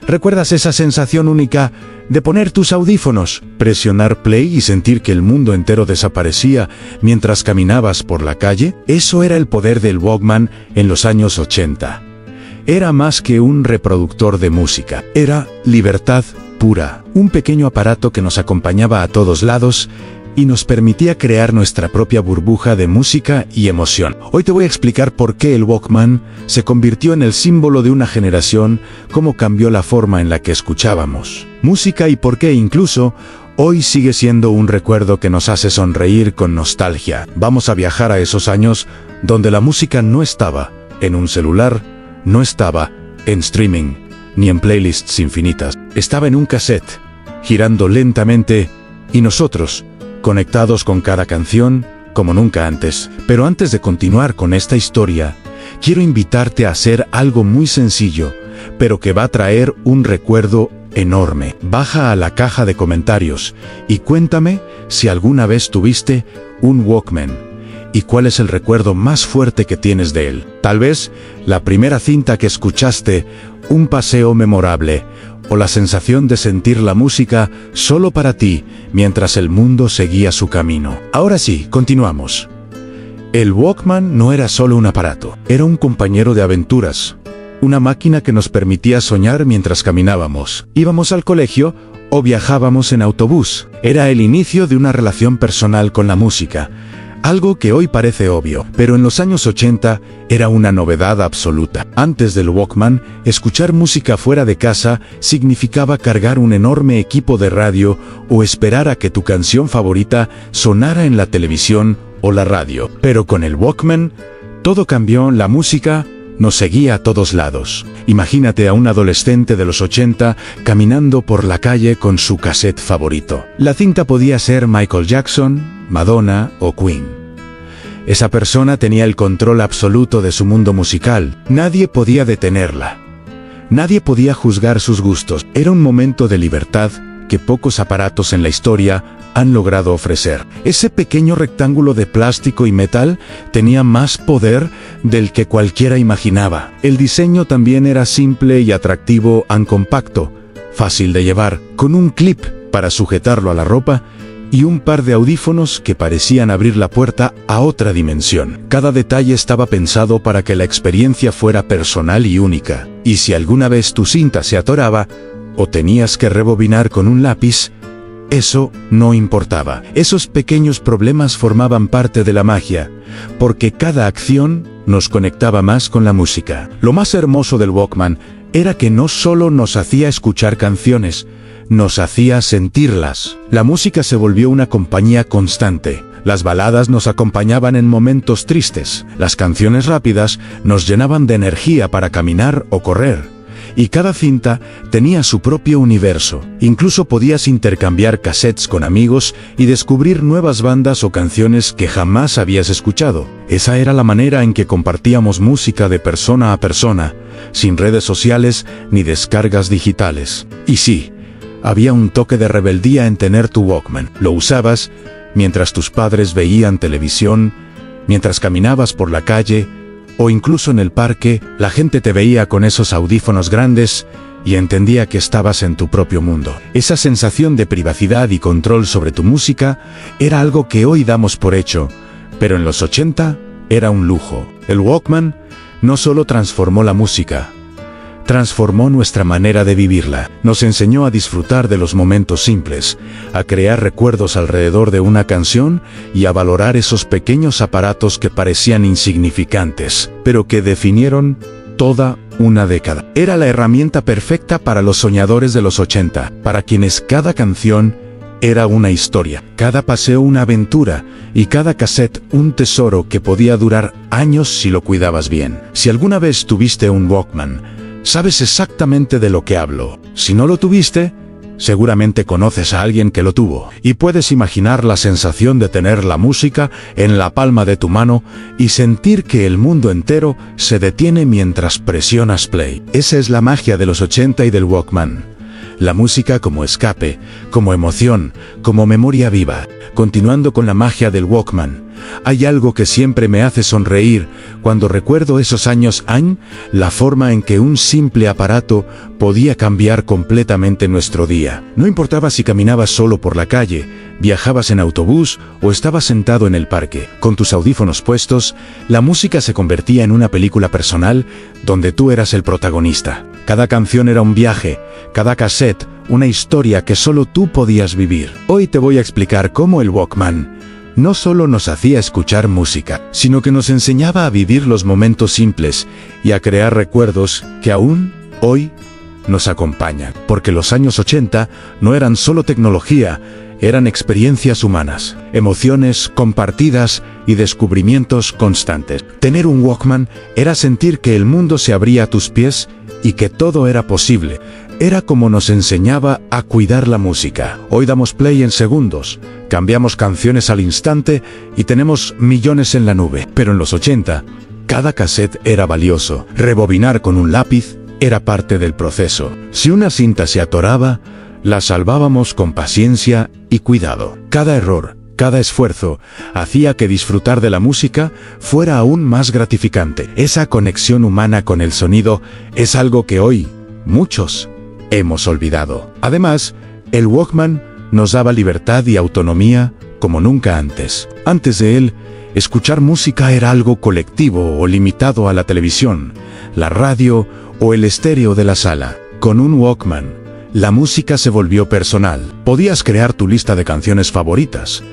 ¿Recuerdas esa sensación única de poner tus audífonos, presionar play y sentir que el mundo entero desaparecía mientras caminabas por la calle? Eso era el poder del Walkman en los años 80. Era más que un reproductor de música, era libertad pura, un pequeño aparato que nos acompañaba a todos lados y nos permitía crear nuestra propia burbuja de música y emoción. Hoy te voy a explicar por qué el Walkman se convirtió en el símbolo de una generación, cómo cambió la forma en la que escuchábamos música y por qué incluso hoy sigue siendo un recuerdo que nos hace sonreír con nostalgia. Vamos a viajar a esos años donde la música no estaba en un celular, no estaba en streaming, ni en playlists infinitas. Estaba en un cassette, girando lentamente, y nosotros, conectados con cada canción, como nunca antes. Pero antes de continuar con esta historia, quiero invitarte a hacer algo muy sencillo, pero que va a traer un recuerdo enorme. Baja a la caja de comentarios y cuéntame si alguna vez tuviste un Walkman y cuál es el recuerdo más fuerte que tienes de él. Tal vez la primera cinta que escuchaste, un paseo memorable, o la sensación de sentir la música solo para ti mientras el mundo seguía su camino. Ahora sí, continuamos. El Walkman no era solo un aparato, era un compañero de aventuras, una máquina que nos permitía soñar mientras caminábamos, íbamos al colegio o viajábamos en autobús. Era el inicio de una relación personal con la música, algo que hoy parece obvio, pero en los años 80 era una novedad absoluta. Antes del Walkman, escuchar música fuera de casa significaba cargar un enorme equipo de radio o esperar a que tu canción favorita sonara en la televisión o la radio. Pero con el Walkman, todo cambió. La música nos seguía a todos lados. Imagínate a un adolescente de los 80 caminando por la calle con su cassette favorito. La cinta podía ser Michael Jackson, Madonna o Queen. Esa persona tenía el control absoluto de su mundo musical. Nadie podía detenerla. Nadie podía juzgar sus gustos. Era un momento de libertad que pocos aparatos en la historia han logrado ofrecer. Ese pequeño rectángulo de plástico y metal tenía más poder del que cualquiera imaginaba. El diseño también era simple y atractivo, compacto, fácil de llevar, con un clip para sujetarlo a la ropa y un par de audífonos que parecían abrir la puerta a otra dimensión. Cada detalle estaba pensado para que la experiencia fuera personal y única. Y si alguna vez tu cinta se atoraba o tenías que rebobinar con un lápiz, eso no importaba. Esos pequeños problemas formaban parte de la magia, porque cada acción nos conectaba más con la música. Lo más hermoso del Walkman era que no solo nos hacía escuchar canciones, nos hacía sentirlas. La música se volvió una compañía constante. Las baladas nos acompañaban en momentos tristes. Las canciones rápidas nos llenaban de energía para caminar o correr. Y cada cinta tenía su propio universo. Incluso podías intercambiar cassettes con amigos y descubrir nuevas bandas o canciones que jamás habías escuchado. Esa era la manera en que compartíamos música de persona a persona, sin redes sociales ni descargas digitales. Y sí, había un toque de rebeldía en tener tu Walkman. Lo usabas mientras tus padres veían televisión, mientras caminabas por la calle, o incluso en el parque. La gente te veía con esos audífonos grandes y entendía que estabas en tu propio mundo. Esa sensación de privacidad y control sobre tu música era algo que hoy damos por hecho, pero en los 80 era un lujo. El Walkman no solo transformó la música, transformó nuestra manera de vivirla. Nos enseñó a disfrutar de los momentos simples, a crear recuerdos alrededor de una canción y a valorar esos pequeños aparatos que parecían insignificantes, pero que definieron toda una década. Era la herramienta perfecta para los soñadores de los 80, para quienes cada canción era una historia, cada paseo una aventura y cada cassette un tesoro que podía durar años si lo cuidabas bien. Si alguna vez tuviste un Walkman, sabes exactamente de lo que hablo. Si no lo tuviste, seguramente conoces a alguien que lo tuvo. Y puedes imaginar la sensación de tener la música en la palma de tu mano y sentir que el mundo entero se detiene mientras presionas play. Esa es la magia de los 80 y del Walkman. La música como escape, como emoción, como memoria viva. Continuando con la magia del Walkman, Hay algo que siempre me hace sonreír cuando recuerdo esos años, la forma en que un simple aparato podía cambiar completamente nuestro día. No importaba si caminabas solo por la calle, viajabas en autobús o estabas sentado en el parque. Con tus audífonos puestos, la música se convertía en una película personal donde tú eras el protagonista. Cada canción era un viaje, cada cassette una historia que solo tú podías vivir. Hoy te voy a explicar cómo el Walkman no solo nos hacía escuchar música, sino que nos enseñaba a vivir los momentos simples y a crear recuerdos que aún hoy nos acompañan. Porque los años 80 no eran solo tecnología, eran experiencias humanas, emociones compartidas y descubrimientos constantes. Tener un Walkman era sentir que el mundo se abría a tus pies y que todo era posible. Era como nos enseñaba a cuidar la música. Hoy damos play en segundos, cambiamos canciones al instante y tenemos millones en la nube. Pero en los 80, cada cassette era valioso. Rebobinar con un lápiz era parte del proceso. Si una cinta se atoraba, la salvábamos con paciencia y cuidado. Cada error, cada esfuerzo, hacía que disfrutar de la música fuera aún más gratificante. Esa conexión humana con el sonido es algo que hoy muchos hemos olvidado. Además, el Walkman nos daba libertad y autonomía como nunca antes. Antes de él, escuchar música era algo colectivo o limitado a la televisión, la radio o el estéreo de la sala. Con un Walkman, la música se volvió personal. Podías crear tu lista de canciones favoritas,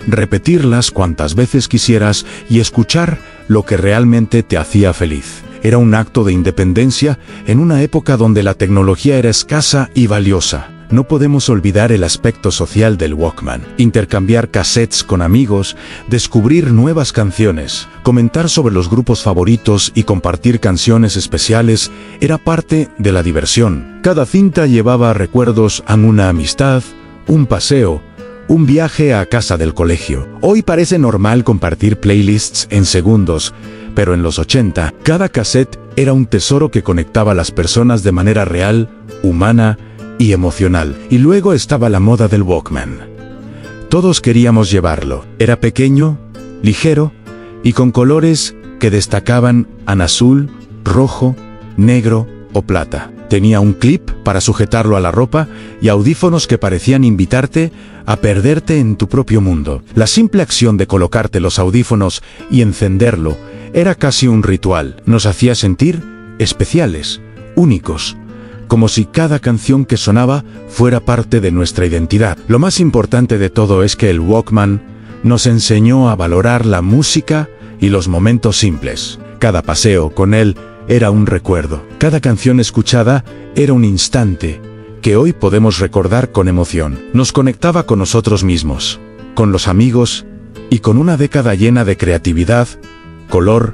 repetirlas cuantas veces quisieras y escuchar lo que realmente te hacía feliz. Era un acto de independencia en una época donde la tecnología era escasa y valiosa. No podemos olvidar el aspecto social del Walkman. Intercambiar cassettes con amigos, descubrir nuevas canciones, comentar sobre los grupos favoritos y compartir canciones especiales era parte de la diversión. Cada cinta llevaba recuerdos a una amistad, un paseo, un viaje a casa del colegio. Hoy parece normal compartir playlists en segundos, pero en los 80, cada cassette era un tesoro que conectaba a las personas de manera real, humana y emocional. Y luego estaba la moda del Walkman. Todos queríamos llevarlo. Era pequeño, ligero y con colores que destacaban en azul, rojo, negro o plata. Tenía un clip para sujetarlo a la ropa y audífonos que parecían invitarte a perderte en tu propio mundo. La simple acción de colocarte los audífonos y encenderlo era casi un ritual. Nos hacía sentir especiales, únicos, como si cada canción que sonaba fuera parte de nuestra identidad. Lo más importante de todo es que el Walkman nos enseñó a valorar la música y los momentos simples. Cada paseo con él era un recuerdo. Cada canción escuchada era un instante que hoy podemos recordar con emoción. Nos conectaba con nosotros mismos, con los amigos y con una década llena de creatividad, color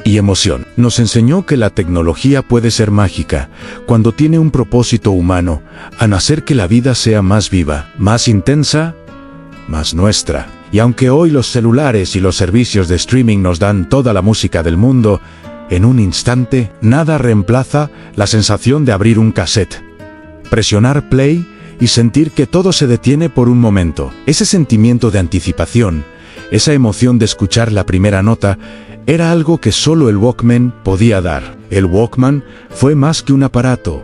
y emoción. Nos enseñó que la tecnología puede ser mágica cuando tiene un propósito humano, en hacer que la vida sea más viva, más intensa, más nuestra. Y aunque hoy los celulares y los servicios de streaming nos dan toda la música del mundo, en un instante, nada reemplaza la sensación de abrir un cassette, presionar play y sentir que todo se detiene por un momento. Ese sentimiento de anticipación, esa emoción de escuchar la primera nota, era algo que solo el Walkman podía dar. El Walkman fue más que un aparato,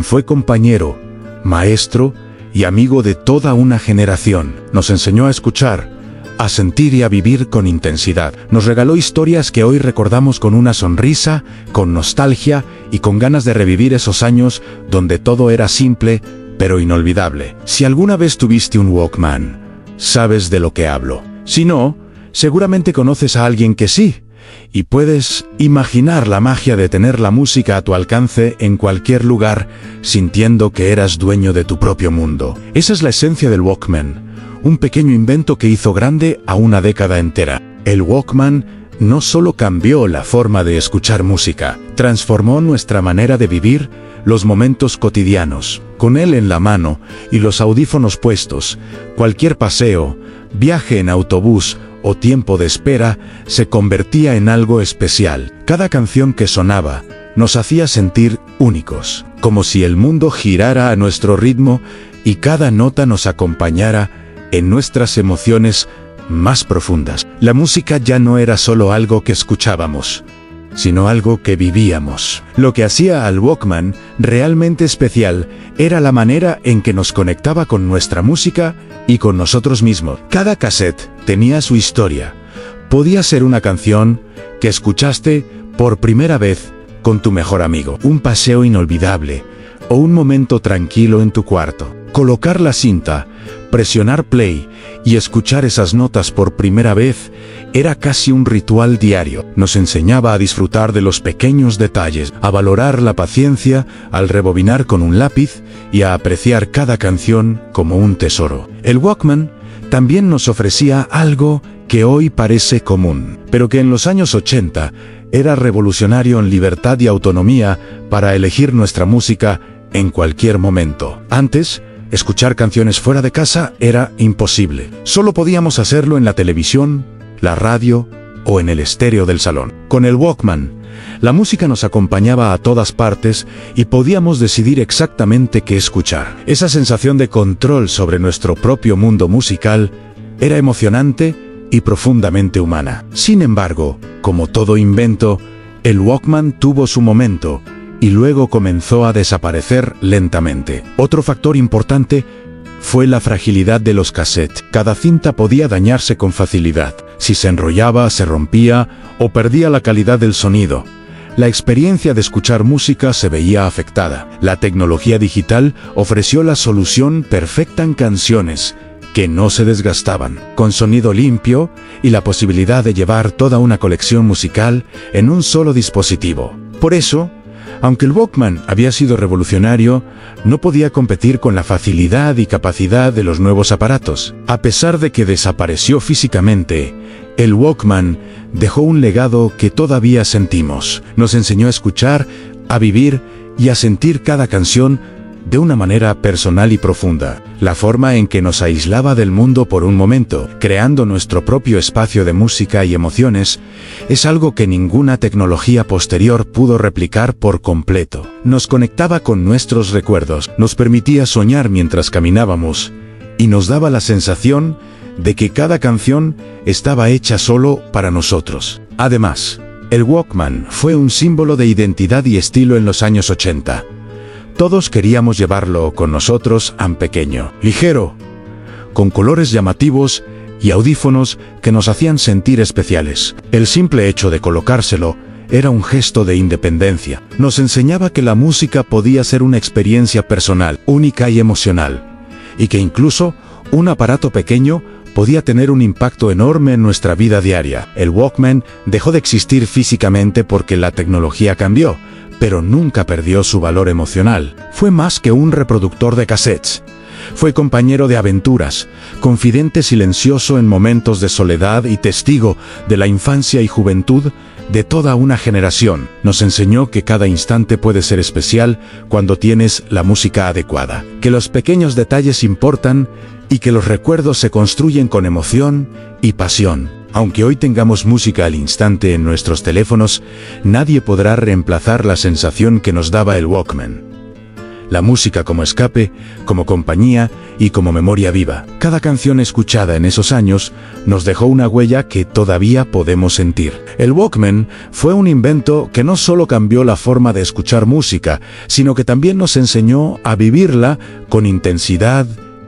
fue compañero, maestro y amigo de toda una generación. Nos enseñó a escuchar, a sentir y a vivir con intensidad. Nos regaló historias que hoy recordamos con una sonrisa, con nostalgia y con ganas de revivir esos años donde todo era simple, pero inolvidable. Si alguna vez tuviste un Walkman, sabes de lo que hablo. Si no, seguramente conoces a alguien que sí. Y puedes imaginar la magia de tener la música a tu alcance en cualquier lugar, sintiendo que eras dueño de tu propio mundo. Esa es la esencia del Walkman, un pequeño invento que hizo grande a una década entera. El Walkman no solo cambió la forma de escuchar música, transformó nuestra manera de vivir los momentos cotidianos. Con él en la mano y los audífonos puestos, cualquier paseo, viaje en autobús o tiempo de espera se convertía en algo especial. Cada canción que sonaba nos hacía sentir únicos, como si el mundo girara a nuestro ritmo y cada nota nos acompañara en nuestras emociones más profundas. La música ya no era solo algo que escuchábamos, sino algo que vivíamos. Lo que hacía al Walkman realmente especial era la manera en que nos conectaba con nuestra música y con nosotros mismos. Cada cassette tenía su historia. Podía ser una canción que escuchaste por primera vez con tu mejor amigo, un paseo inolvidable o un momento tranquilo en tu cuarto. Colocar la cinta, presionar play y escuchar esas notas por primera vez era casi un ritual diario. Nos enseñaba a disfrutar de los pequeños detalles, a valorar la paciencia al rebobinar con un lápiz y a apreciar cada canción como un tesoro. El Walkman también nos ofrecía algo que hoy parece común, pero que en los años 80 era revolucionario en libertad y autonomía para elegir nuestra música en cualquier momento. Antes, escuchar canciones fuera de casa era imposible. Solo podíamos hacerlo en la televisión, la radio o en el estéreo del salón. Con el Walkman, la música nos acompañaba a todas partes y podíamos decidir exactamente qué escuchar. Esa sensación de control sobre nuestro propio mundo musical era emocionante y profundamente humana. Sin embargo, como todo invento, el Walkman tuvo su momento y luego comenzó a desaparecer lentamente. Otro factor importante fue la fragilidad de los cassettes. Cada cinta podía dañarse con facilidad. Si se enrollaba, se rompía o perdía la calidad del sonido. La experiencia de escuchar música se veía afectada. La tecnología digital ofreció la solución perfecta en canciones que no se desgastaban, con sonido limpio y la posibilidad de llevar toda una colección musical en un solo dispositivo. Por eso, aunque el Walkman había sido revolucionario, no podía competir con la facilidad y capacidad de los nuevos aparatos. A pesar de que desapareció físicamente, el Walkman dejó un legado que todavía sentimos. Nos enseñó a escuchar, a vivir y a sentir cada canción de una manera personal y profunda. La forma en que nos aislaba del mundo por un momento, creando nuestro propio espacio de música y emociones, es algo que ninguna tecnología posterior pudo replicar por completo. Nos conectaba con nuestros recuerdos, nos permitía soñar mientras caminábamos y nos daba la sensación de que cada canción estaba hecha solo para nosotros. Además, el Walkman fue un símbolo de identidad y estilo en los años 80. Todos queríamos llevarlo con nosotros tan pequeño, ligero, con colores llamativos y audífonos que nos hacían sentir especiales. El simple hecho de colocárselo era un gesto de independencia. Nos enseñaba que la música podía ser una experiencia personal, única y emocional, y que incluso un aparato pequeño podía tener un impacto enorme en nuestra vida diaria. El Walkman dejó de existir físicamente porque la tecnología cambió, pero nunca perdió su valor emocional. Fue más que un reproductor de cassettes. Fue compañero de aventuras, confidente silencioso en momentos de soledad y testigo de la infancia y juventud de toda una generación. Nos enseñó que cada instante puede ser especial cuando tienes la música adecuada, que los pequeños detalles importan y que los recuerdos se construyen con emoción y pasión. Aunque hoy tengamos música al instante en nuestros teléfonos, nadie podrá reemplazar la sensación que nos daba el Walkman. La música como escape, como compañía y como memoria viva. Cada canción escuchada en esos años nos dejó una huella que todavía podemos sentir. El Walkman fue un invento que no solo cambió la forma de escuchar música, sino que también nos enseñó a vivirla con intensidad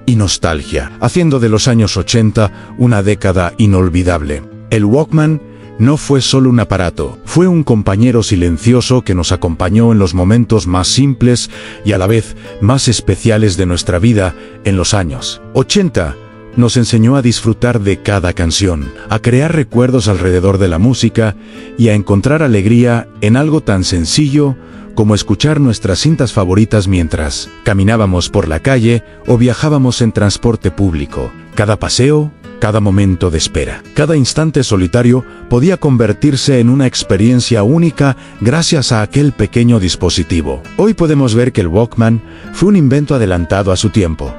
y nostalgia, haciendo de los años 80 una década inolvidable. El Walkman no fue solo un aparato, fue un compañero silencioso que nos acompañó en los momentos más simples y a la vez más especiales de nuestra vida en los años 80. Nos enseñó a disfrutar de cada canción, a crear recuerdos alrededor de la música y a encontrar alegría en algo tan sencillo como escuchar nuestras cintas favoritas mientras caminábamos por la calle o viajábamos en transporte público. Cada paseo, cada momento de espera, cada instante solitario podía convertirse en una experiencia única gracias a aquel pequeño dispositivo. Hoy podemos ver que el Walkman fue un invento adelantado a su tiempo,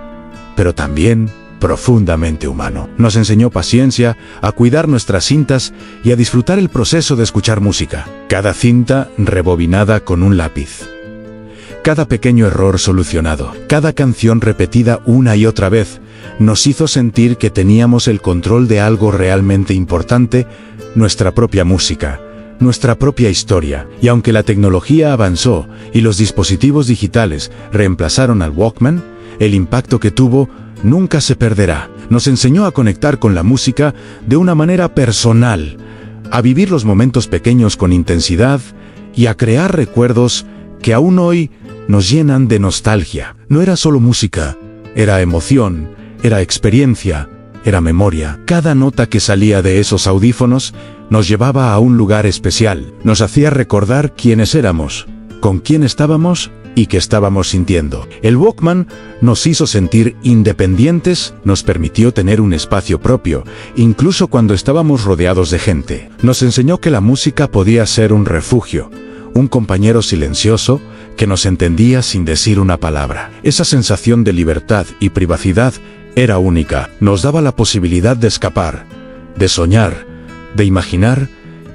pero también profundamente humano. Nos enseñó paciencia, a cuidar nuestras cintas y a disfrutar el proceso de escuchar música. Cada cinta rebobinada con un lápiz. cada pequeño error solucionado, cada canción repetida una y otra vez, nos hizo sentir que teníamos el control de algo realmente importante, nuestra propia música, nuestra propia historia. Y aunque la tecnología avanzó y los dispositivos digitales reemplazaron al Walkman, el impacto que tuvo nunca se perderá. Nos enseñó a conectar con la música de una manera personal, a vivir los momentos pequeños con intensidad y a crear recuerdos que aún hoy nos llenan de nostalgia. No era solo música, era emoción, era experiencia, era memoria. Cada nota que salía de esos audífonos nos llevaba a un lugar especial. Nos hacía recordar quiénes éramos, con quién estábamos y qué estábamos sintiendo. El Walkman nos hizo sentir independientes, nos permitió tener un espacio propio, incluso cuando estábamos rodeados de gente. Nos enseñó que la música podía ser un refugio, un compañero silencioso que nos entendía sin decir una palabra. Esa sensación de libertad y privacidad era única. Nos daba la posibilidad de escapar, de soñar, de imaginar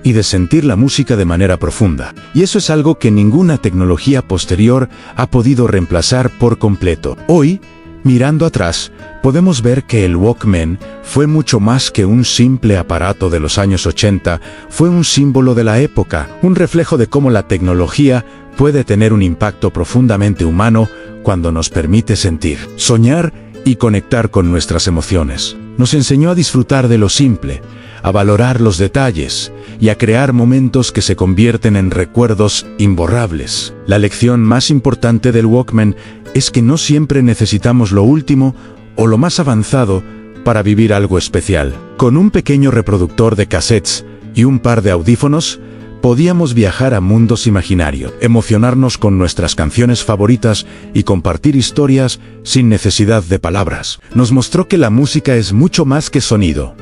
y de sentir la música de manera profunda. Y eso es algo que ninguna tecnología posterior ha podido reemplazar por completo. Hoy, mirando atrás, podemos ver que el Walkman fue mucho más que un simple aparato de los años 80, fue un símbolo de la época, un reflejo de cómo la tecnología puede tener un impacto profundamente humano cuando nos permite sentir, soñar y conectar con nuestras emociones. Nos enseñó a disfrutar de lo simple, a valorar los detalles y a crear momentos que se convierten en recuerdos imborrables. La lección más importante del Walkman es que no siempre necesitamos lo último o lo más avanzado para vivir algo especial. Con un pequeño reproductor de cassettes y un par de audífonos, podíamos viajar a mundos imaginarios, emocionarnos con nuestras canciones favoritas y compartir historias sin necesidad de palabras. Nos mostró que la música es mucho más que sonido.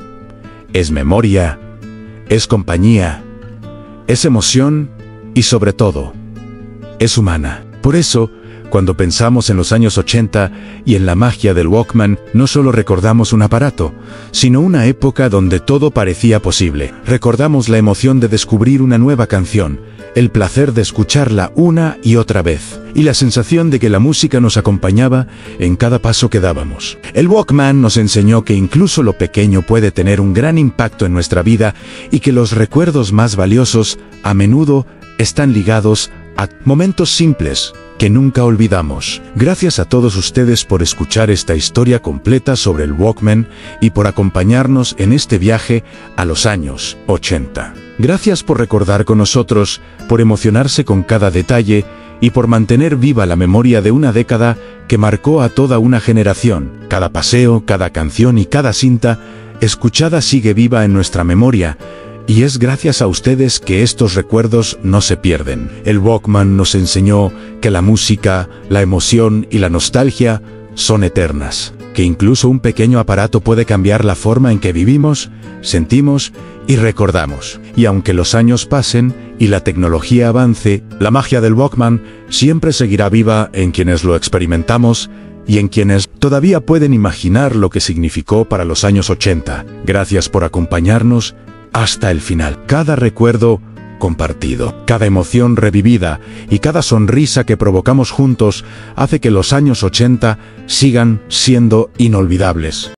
Es memoria, es compañía, es emoción y sobre todo, es humana. Por eso, cuando pensamos en los años 80 y en la magia del Walkman, no solo recordamos un aparato, sino una época donde todo parecía posible. Recordamos la emoción de descubrir una nueva canción, el placer de escucharla una y otra vez, y la sensación de que la música nos acompañaba en cada paso que dábamos. El Walkman nos enseñó que incluso lo pequeño puede tener un gran impacto en nuestra vida y que los recuerdos más valiosos a menudo están ligados a momentos simples que nunca olvidamos. Gracias a todos ustedes por escuchar esta historia completa sobre el Walkman y por acompañarnos en este viaje a los años 80. Gracias por recordar con nosotros, por emocionarse con cada detalle y por mantener viva la memoria de una década que marcó a toda una generación. Cada paseo, cada canción y cada cinta escuchada sigue viva en nuestra memoria. Y es gracias a ustedes que estos recuerdos no se pierden. El Walkman nos enseñó que la música, la emoción y la nostalgia son eternas, que incluso un pequeño aparato puede cambiar la forma en que vivimos, sentimos y recordamos. Y aunque los años pasen y la tecnología avance, la magia del Walkman siempre seguirá viva en quienes lo experimentamos y en quienes todavía pueden imaginar lo que significó para los años 80. Gracias por acompañarnos hasta el final. Cada recuerdo compartido, cada emoción revivida y cada sonrisa que provocamos juntos hace que los años 80 sigan siendo inolvidables.